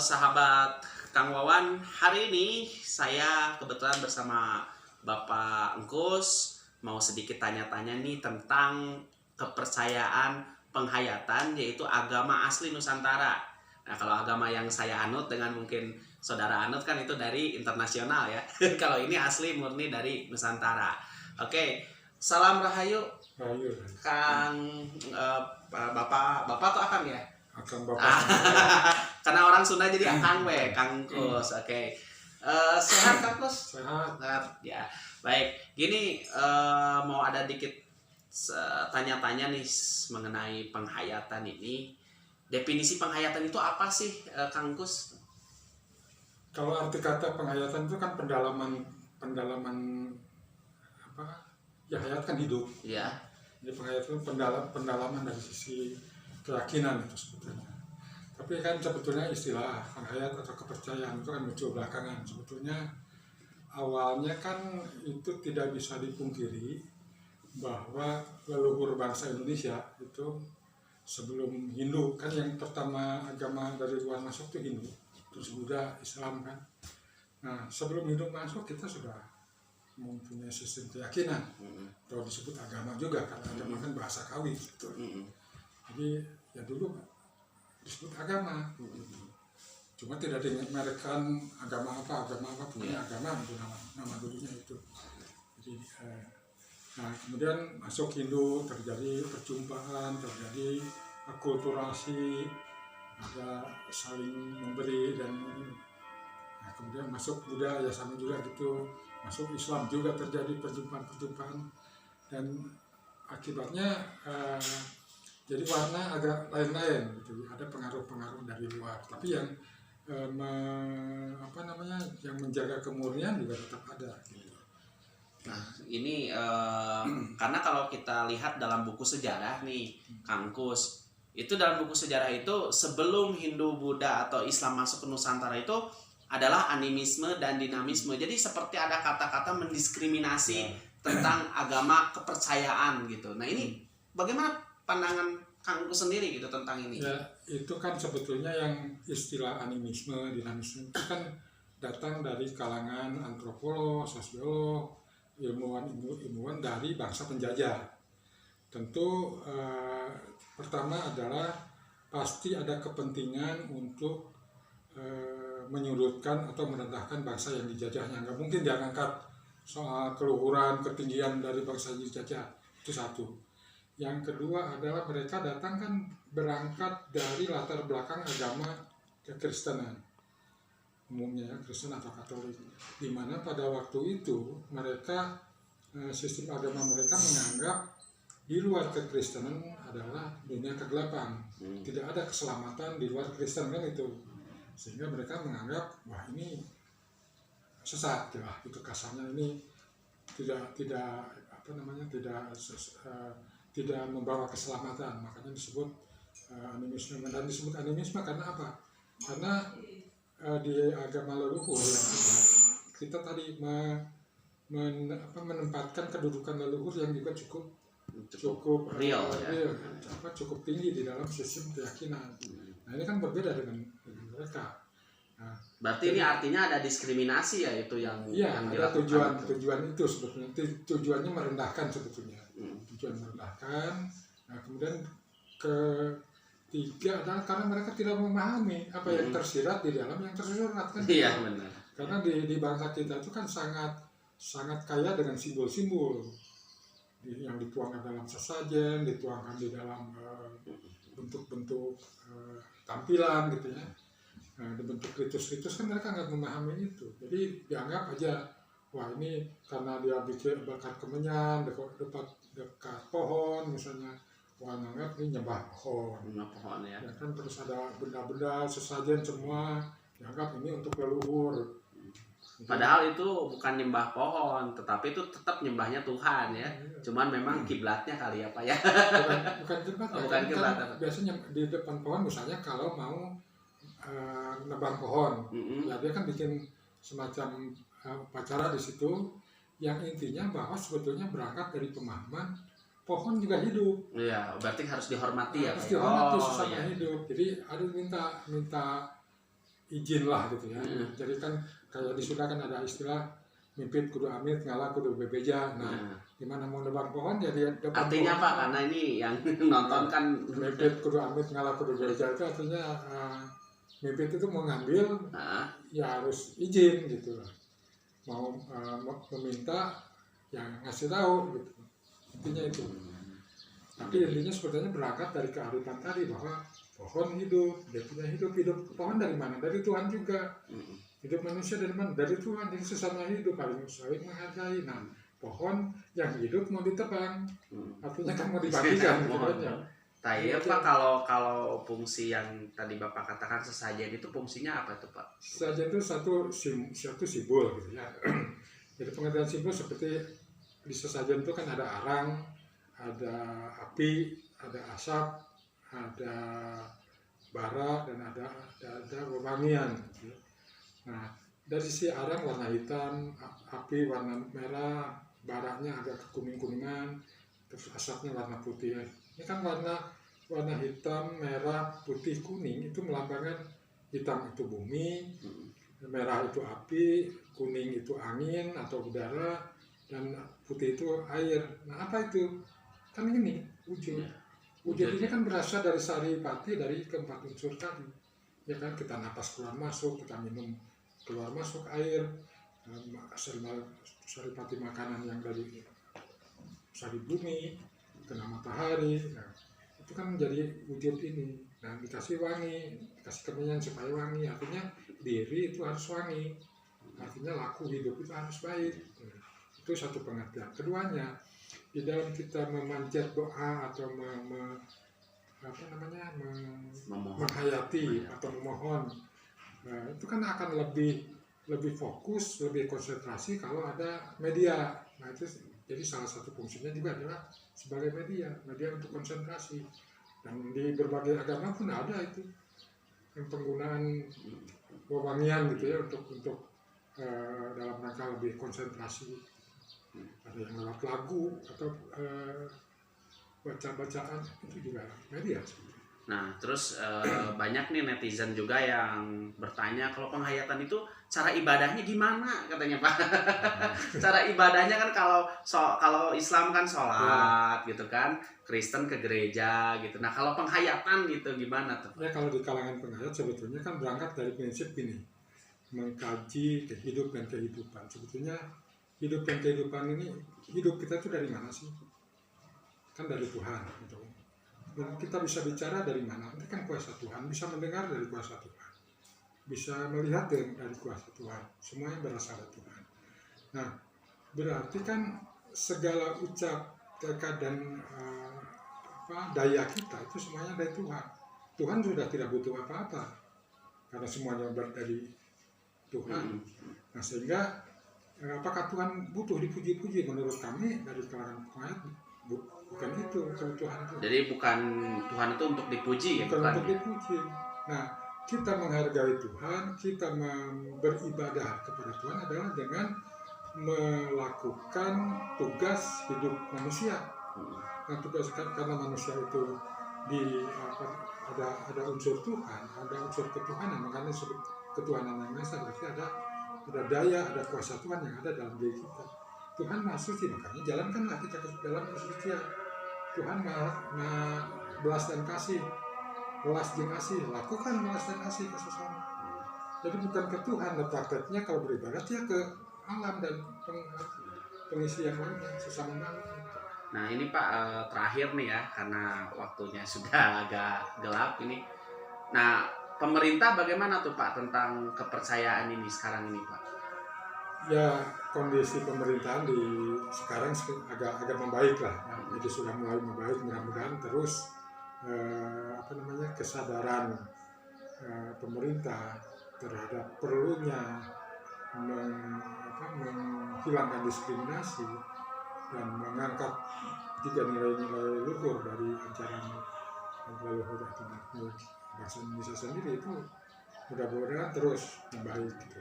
sahabat Kang Wawan. Hari ini saya kebetulan bersama Bapak Engkus mau sedikit tanya-tanya nih tentang kepercayaan penghayatan, yaitu agama asli Nusantara. Nah, kalau agama yang saya anut dengan mungkin saudara anut kan itu dari internasional ya. Kalau ini asli murni dari Nusantara. Oke, salam rahayu Rahayu. Kang Bapak atau Akang ya? Akang Bapak. Karena orang Sunda jadi Akang we, Kang Kus. Oke. Sehat Kang Kus? Sehat. Sehat. Ya. Baik. Gini mau ada dikit tanya-tanya nih mengenai penghayatan ini. Definisi penghayatan itu apa sih, Kang Kus? Kalau arti kata penghayatan itu kan pendalaman apa? Ya, hayat kan hidup. Ya. Jadi penghayatan itu pendalaman dari sisi keyakinan itu sebetulnya. Tapi kan sebetulnya istilah penghayat atau kepercayaan itu kan muncul belakangan. Sebetulnya awalnya kan itu tidak bisa dipungkiri bahwa leluhur bangsa Indonesia itu sebelum Hindu, kan yang pertama agama dari luar masuk itu Hindu, terus Buddha, Islam kan. Nah, sebelum Hindu masuk kita sudah mempunyai sistem keyakinan, atau disebut agama juga, karena agama kan bahasa kawi gitu. Jadi ya dulu disebut agama, cuma tidak dimerekkan agama apa, punya agama itu nama dulunya itu. Jadi nah, kemudian masuk Hindu, terjadi perjumpaan, terjadi akulturasi, ada saling memberi dan ini. Nah, kemudian masuk Buddha ya sama juga gitu, masuk Islam juga terjadi perjumpaan-perjumpaan dan akibatnya jadi warna agak lain-lain gitu. Ada pengaruh-pengaruh dari luar, tapi yang yang menjaga kemurnian juga tetap ada gitu. Nah, ini karena kalau kita lihat dalam buku sejarah nih, Kang Kus, itu dalam buku sejarah itu sebelum Hindu, Buddha atau Islam masuk ke Nusantara itu adalah animisme dan dinamisme. Jadi seperti ada kata-kata mendiskriminasi tentang agama kepercayaan gitu. Nah, ini bagaimana pandangan Kang Kus sendiri gitu tentang ini? Ya, itu kan sebetulnya yang istilah animisme, dinamisme itu kan datang dari kalangan antropolog, sosiolog, ilmuwan dari bangsa penjajah. Tentu pertama adalah pasti ada kepentingan untuk menyudutkan atau merendahkan bangsa yang dijajahnya. Nggak mungkin dia angkat soal keluhuran, ketinggian dari bangsa yang dijajah. Itu satu. Yang kedua adalah mereka datang kan berangkat dari latar belakang agama kekristenan. Umumnya ya, Kristen atau Katolik, di mana pada waktu itu mereka sistem agama mereka menganggap di luar kekristenan adalah dunia kegelapan, tidak ada keselamatan di luar Kristen kan itu, sehingga mereka menganggap wah ini sesat lah itu kasarnya, ini tidak membawa keselamatan, makanya disebut animisme. Dan disebut animisme karena apa? Karena di agama leluhur yang kita tadi menempatkan kedudukan leluhur yang juga cukup real, cukup tinggi di dalam sistem keyakinan. Nah, ini kan berbeda dengan mereka. Nah, berarti ini artinya ada diskriminasi ya, itu yang iya, yang ada tujuan itu sebetulnya. Tujuannya merendahkan sebetulnya. Tujuan merendahkan. Nah, kemudian ketiga adalah karena mereka tidak memahami apa yang tersirat di dalam yang tersurat kan. Iya, benar. Karena di bangsa kita itu kan sangat kaya dengan simbol-simbol yang dituangkan dalam sesajen, dituangkan di dalam bentuk-bentuk tampilan gitu ya. Nah, di bentuk ritus-ritus kan mereka nggak memahami itu. Jadi dianggap aja, wah ini karena dia bikin bakar kemenyan dekat pohon misalnya, wah nganggap ini nyembah pohon. Ya. Ya kan, terus ada benda-benda sesajen semua dianggap ini untuk leluhur. Padahal itu bukan nyembah pohon, tetapi itu tetap nyembahnya Tuhan ya. Cuman memang kiblatnya kali ya Pak ya. Bukan kiblat. Bukan kiblat. Kan biasanya di depan pohon misalnya kalau mau nebang pohon, ya dia kan bikin semacam upacara di situ yang intinya bahwa sebetulnya berangkat dari pemahaman pohon juga hidup. Iya, berarti harus dihormati ya, Harus Pak. dihormati Oh, sesama iya. hidup. Jadi harus minta izin lah gitu ya. Mm. Jadi kan kayak di Sunda kan ada istilah mimpit kudu amit, ngalah kudu bebeja. Nah, Nah, gimana mau nebang pohon ya dia depan artinya pohon. Pak, karena ini yang nonton kan Mimpit kudu amit, ngalah kudu bebeja itu artinya mimpit itu mau ngambil nah, ya harus izin gitu lah. Mau meminta yang ngasih tahu gitu. Intinya itu. Tapi intinya sebetulnya berangkat dari kearifan tadi bahwa pohon hidup, dia punya hidup pohon dari mana? Dari Tuhan juga. Hidup manusia dari mana? Dari Tuhan. Jadi sesama hidup saling menghargai. Nah, pohon yang hidup mau ditebang, artinya kan mau dibagikan gitu aja. Iya Pak, kalau fungsi yang tadi Bapak katakan sesajen itu fungsinya apa tuh Pak? Sesajen itu satu simbol gitu ya. Jadi pengertian simbol seperti di sesajen itu kan ada arang, ada api, ada asap, ada bara, dan ada wewangian. Gitu. Nah, dari sisi arang warna hitam, api warna merah, baranya agak kekuning-kuningan, terus asapnya warna putih. Ini kan warna hitam, merah, putih, kuning itu melambangkan hitam itu bumi, merah itu api, kuning itu angin atau udara, dan putih itu air. Nah, apa itu? Kan ini wujud. Wujud ini kan berasal dari saripati, dari keempat unsur tadi. Ya kan, kita napas keluar masuk, kita minum keluar masuk air, saripati makanan yang dari sari bumi, kena matahari. Nah, itu kan menjadi wujud ini. Nah, dikasih wangi, dikasih kemenyan supaya wangi, artinya diri itu harus wangi, artinya laku hidup itu harus baik. Nah, itu satu pengertian. Keduanya, di dalam kita memanjat doa atau menghayati atau memohon, nah, itu kan akan lebih fokus, lebih konsentrasi kalau ada media. Nah, itu jadi salah satu fungsinya juga adalah sebagai media untuk konsentrasi. Dan di berbagai agama pun ada itu yang penggunaan wewangian gitu ya untuk dalam rangka lebih konsentrasi. Ada yang lewat lagu atau baca-bacaan, itu juga media. Nah, terus banyak nih netizen juga yang bertanya kalau penghayatan itu cara ibadahnya gimana katanya Pak. Cara ibadahnya kan kalau Islam kan sholat gitu kan, Kristen ke gereja gitu. Nah, kalau penghayatan gitu gimana tuh? Ya, kalau di kalangan penghayat sebetulnya kan berangkat dari prinsip ini, mengkaji hidup dan kehidupan. Sebetulnya hidup dan kehidupan ini, hidup kita itu dari mana sih? Kan dari Tuhan gitu. Dan kita bisa bicara dari mana? Ini kan kuasa Tuhan, bisa mendengar dari kuasa Tuhan, bisa melihat dari kuasa Tuhan, semuanya berasal dari Tuhan. Nah, berarti kan segala ucap, tekad, dan daya kita itu semuanya dari Tuhan. Tuhan sudah tidak butuh apa-apa, karena semuanya dari Tuhan. Nah, sehingga apakah Tuhan butuh dipuji-puji? Menurut kami dari kalangan penghayat, bukan itu kebutuhan itu. Jadi bukan Tuhan itu untuk dipuji ya? Bukan untuk dipuji. Nah, kita menghargai Tuhan, kita beribadah kepada Tuhan adalah dengan melakukan tugas hidup manusia. Nah, tugas karena manusia itu ada unsur Tuhan, ada unsur ketuhanan, makanya disebut ketuhanan yang Maha Esa, berarti ada daya, ada kuasa Tuhan yang ada dalam diri kita. Tuhan Maha Suci, makanya jalankanlah kita ke dalam kesucian. Tuhan Maha belas dan kasih, belas jeung asih, lakukan belas dan kasih ke sesama. Jadi bukan ke Tuhan, letaknya kalau beribadah ya ke alam dan pengisi yang lainnya, sesama manusia. Nah, ini Pak terakhir nih ya, karena waktunya sudah agak gelap ini. Nah, pemerintah bagaimana tuh Pak tentang kepercayaan ini sekarang ini Pak? Ya, kondisi pemerintahan di sekarang agak membaik lah. Jadi sudah mulai membaik, mudah-mudahan terus kesadaran pemerintah terhadap perlunya menghilangkan diskriminasi dan mengangkat tiga nilai-nilai luhur dari ajaran leluhur atau bangsa Indonesia sendiri, itu mudah-mudahan terus membaik gitu.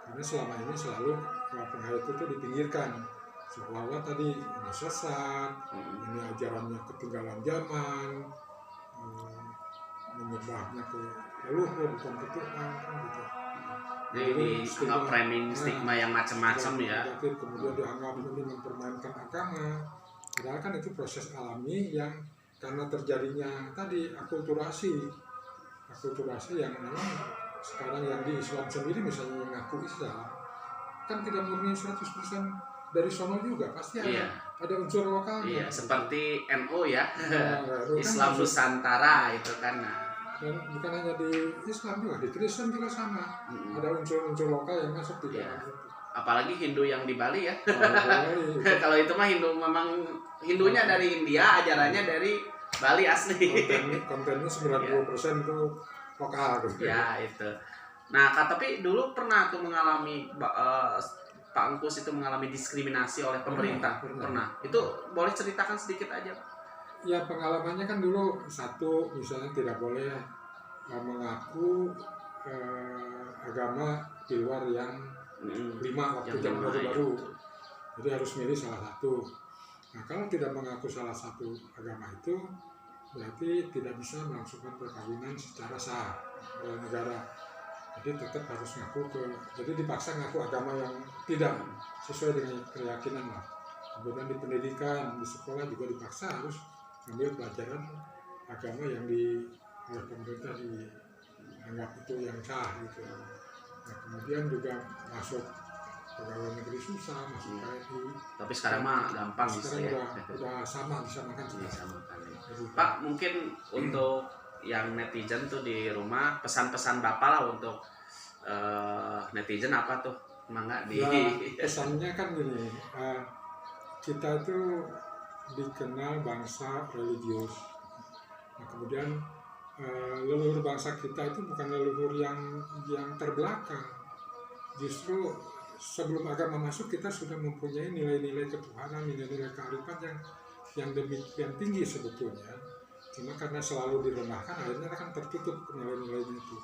Karena selama ini selalu penghayat itu dipinggirkan seolah-olah tadi ini sesat, ini ajarannya ketinggalan zaman, eh, menyembahnya ke leluhur bukan ke Tuhan kan gitu. Jadi dianggap framing stigma yang macam-macam ya. negatif, kemudian dianggap ini mempermainkan agama. Padahal kan itu proses alami yang karena terjadinya tadi akulturasi yang memang sekarang yang di Islam sendiri misalnya yang ngaku Islam kan tidak murni 100% dari sono juga, pasti ada unsur lokalnya. Iya, seperti NU ya. Nah, Islam kan Nusantara itu kan. Dan bukan hanya di Islam juga, di Kristen juga sama. Ada unsur-unsur lokal yang masuk di dalam itu. Apalagi Hindu yang di Bali ya. Bali. Kalau itu mah Hindu memang Hindunya dari India, ajarannya dari Bali asli. Kontennya 90% itu lokal gitu. Ya itu. Nah, tapi dulu pernah tuh mengalami Pak Engkus itu mengalami diskriminasi oleh pemerintah. Pernah. Itu boleh ceritakan sedikit aja. Ya pengalamannya kan dulu satu misalnya tidak boleh mengaku agama di luar yang 5 waktu zaman Orde Baru. Jadi harus milih salah satu. Nah kalau tidak mengaku salah satu agama itu berarti tidak bisa melangsungkan perkawinan secara sah oleh negara. Jadi tetap harus jadi dipaksa ngaku agama yang tidak sesuai dengan keyakinan lah. Kemudian di pendidikan, di sekolah juga dipaksa harus ambil pelajaran agama yang oleh pemerintah dianggap itu yang sah gitu. Nah, kemudian juga masuk pegawai negeri susah, masuk KRI. Tapi sekarang mah gampang sekarang ya. udah disamakan. Pak, mungkin untuk yang netizen tuh di rumah, pesan-pesan Bapak lah untuk netizen apa tuh? Mangga di pesannya kan gini, kita itu dikenal bangsa religius. Nah, kemudian leluhur bangsa kita itu bukan leluhur yang terbelakang. Justru sebelum agama masuk kita sudah mempunyai nilai-nilai ketuhanan, nilai-nilai kearifan yang demikian tinggi sebetulnya. Cuma karena selalu direndahkan akhirnya kan tertutup nilai-nilainya itu.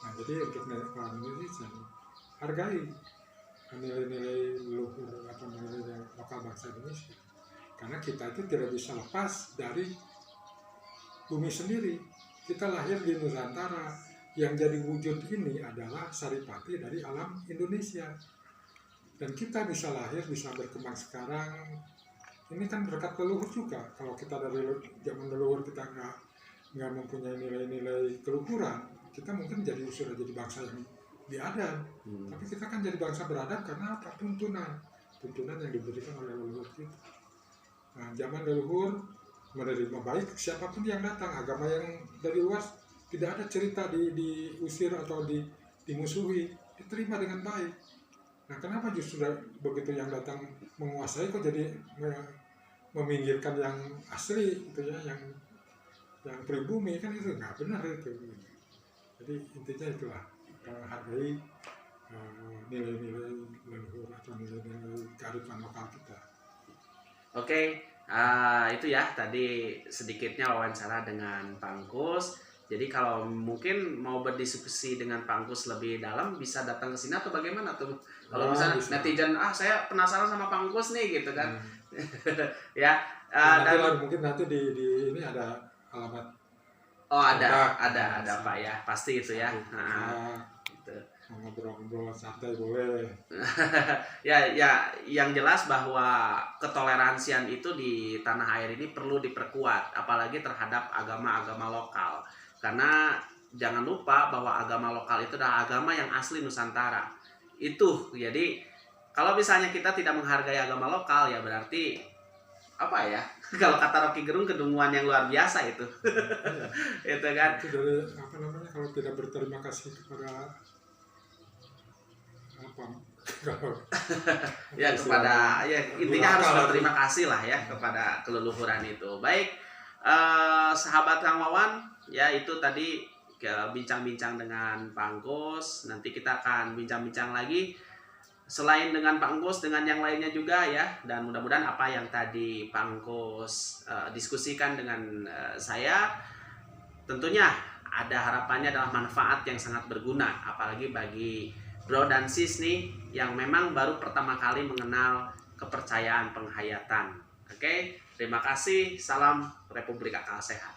Nah, jadi untuk para Indonesia hargai nilai-nilai leluhur atau nilai lokal bangsa Indonesia. Karena kita itu tidak bisa lepas dari bumi sendiri. Kita lahir di Nusantara. Yang jadi wujud ini adalah saripati dari alam Indonesia. Dan kita bisa lahir, bisa berkembang sekarang. Ini kan berkat leluhur juga. Kalau kita dari zaman leluhur kita nggak mempunyai nilai-nilai keluhuran, kita mungkin sudah jadi bangsa yang biadab. Tapi kita kan jadi bangsa beradab karena apa? Tuntunan yang diberikan oleh leluhur kita. Nah, zaman leluhur menerima baik siapapun yang datang, agama yang dari luar tidak ada cerita diusir atau dimusuhi, diterima dengan baik. Nah, kenapa justru begitu yang datang menguasai kok jadi meminggirkan yang asli itu ya, yang pribumi, kan itu nggak benar itu. Jadi intinya itulah, hargai nilai-nilai leluhur atau nilai-nilai kearifan lokal kita. Oke, itu ya tadi sedikitnya wawancara dengan Pak Engkus. Jadi kalau mungkin mau berdiskusi dengan Pak Engkus lebih dalam bisa datang ke sini atau bagaimana tuh? Kalau misalnya bisa. Netizen, saya penasaran sama Pak Engkus nih gitu kan. Ya. Mungkin nanti di ini ada alamat. Oh ada Pak ya, pasti itu ya. Gitu. Ngobrol-ngobrol santai boleh. ya yang jelas bahwa ketoleransian itu di tanah air ini perlu diperkuat, apalagi terhadap agama-agama lokal, karena jangan lupa bahwa agama lokal itu adalah agama yang asli Nusantara itu. Jadi kalau misalnya kita tidak menghargai agama lokal ya berarti apa ya, kalau kata Rocky Gerung, kedunguan yang luar biasa itu. Itu kan itu dari apa namanya, kalau tidak berterima kasih kepada ya kepada ya intinya harus berterima kasih lah ya kepada keleluhuran itu. Baik, sahabat Kang Wawan, ya itu tadi bincang-bincang dengan Pak Engkus. Nanti kita akan bincang-bincang lagi selain dengan Pak Engkus, dengan yang lainnya juga ya. Dan mudah-mudahan apa yang tadi Pak Engkus diskusikan dengan saya tentunya ada harapannya adalah manfaat yang sangat berguna, apalagi bagi bro dan sis nih yang memang baru pertama kali mengenal kepercayaan penghayatan. Oke, terima kasih. Salam Republik Akal Sehat.